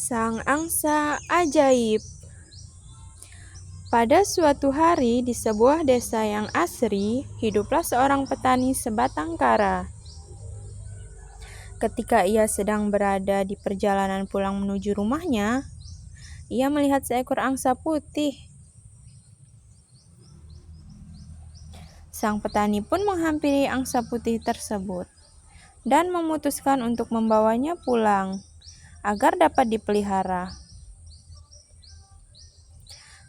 Sang angsa ajaib. Pada suatu hari di sebuah desa yang asri, hiduplah seorang petani sebatang kara. Ketika ia sedang berada di perjalanan pulang menuju rumahnya, ia melihat seekor angsa putih. Sang petani pun menghampiri angsa putih tersebut dan memutuskan untuk membawanya pulang agar dapat dipelihara.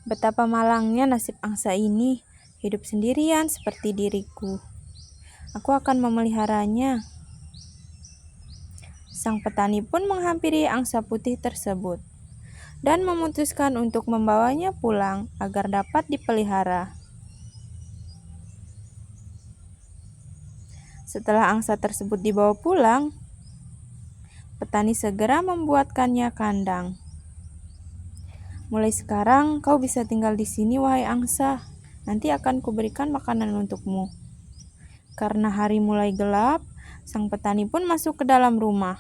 Betapa malangnya nasib angsa ini, hidup sendirian seperti diriku. Aku akan memeliharanya. Sang petani pun menghampiri angsa putih tersebut dan memutuskan untuk membawanya pulang agar dapat dipelihara. Setelah angsa tersebut dibawa pulang, petani segera membuatkannya kandang. Mulai sekarang kau bisa tinggal di sini, wahai angsa. Nanti akan kuberikan makanan untukmu. Karena hari mulai gelap, sang petani pun masuk ke dalam rumah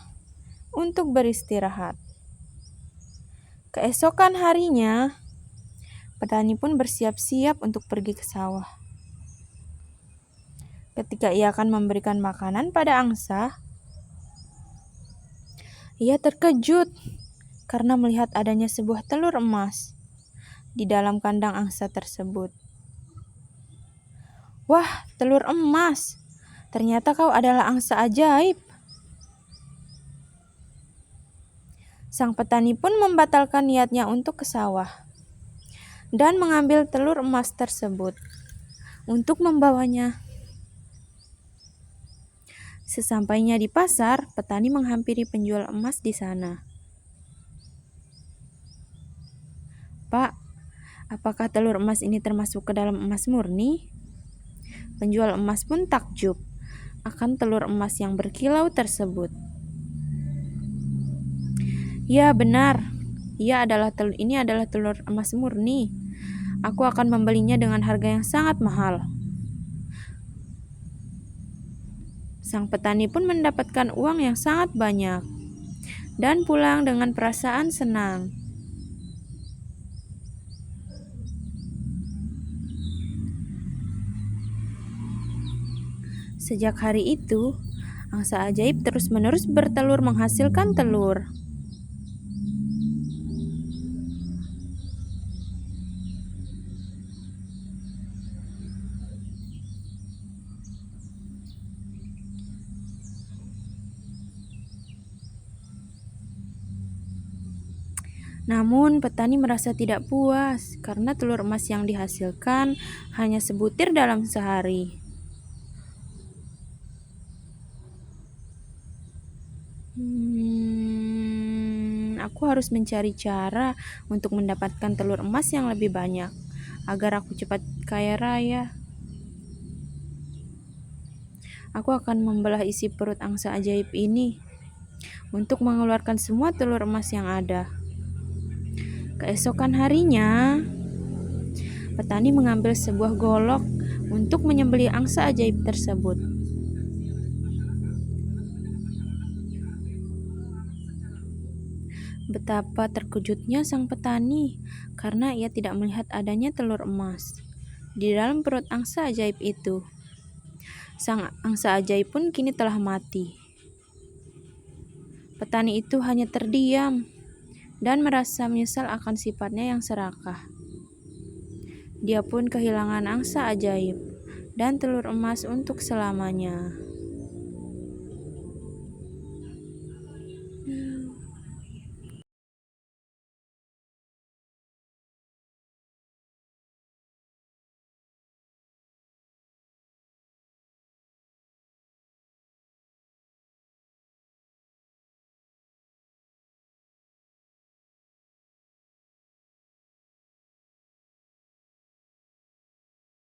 untuk beristirahat. Keesokan harinya, petani pun bersiap-siap untuk pergi ke sawah. Ketika ia akan memberikan makanan pada angsa, ia terkejut karena melihat adanya sebuah telur emas di dalam kandang angsa tersebut. Wah, telur emas! Ternyata kau adalah angsa ajaib. Sang petani pun membatalkan niatnya untuk ke sawah dan mengambil telur emas tersebut untuk membawanya. Sesampainya di pasar, petani menghampiri penjual emas di sana. Pak, apakah telur emas ini termasuk ke dalam emas murni? Penjual emas pun takjub akan telur emas yang berkilau tersebut. Ya benar, ini adalah telur emas murni. Aku akan membelinya dengan harga yang sangat mahal. Sang petani pun mendapatkan uang yang sangat banyak dan pulang dengan perasaan senang. Sejak hari itu, angsa ajaib terus-menerus bertelur menghasilkan telur. Namun, petani merasa tidak puas karena telur emas yang dihasilkan hanya sebutir dalam sehari. Aku harus mencari cara untuk mendapatkan telur emas yang lebih banyak agar aku cepat kaya raya. Aku akan membelah isi perut angsa ajaib ini untuk mengeluarkan semua telur emas yang ada. Keesokan harinya, petani mengambil sebuah golok untuk menyembelih angsa ajaib tersebut. Betapa terkejutnya sang petani karena ia tidak melihat adanya telur emas di dalam perut angsa ajaib itu. Sang angsa ajaib pun kini telah mati. Petani itu hanya terdiam dan merasa menyesal akan sifatnya yang serakah. Dia pun kehilangan angsa ajaib dan telur emas untuk selamanya.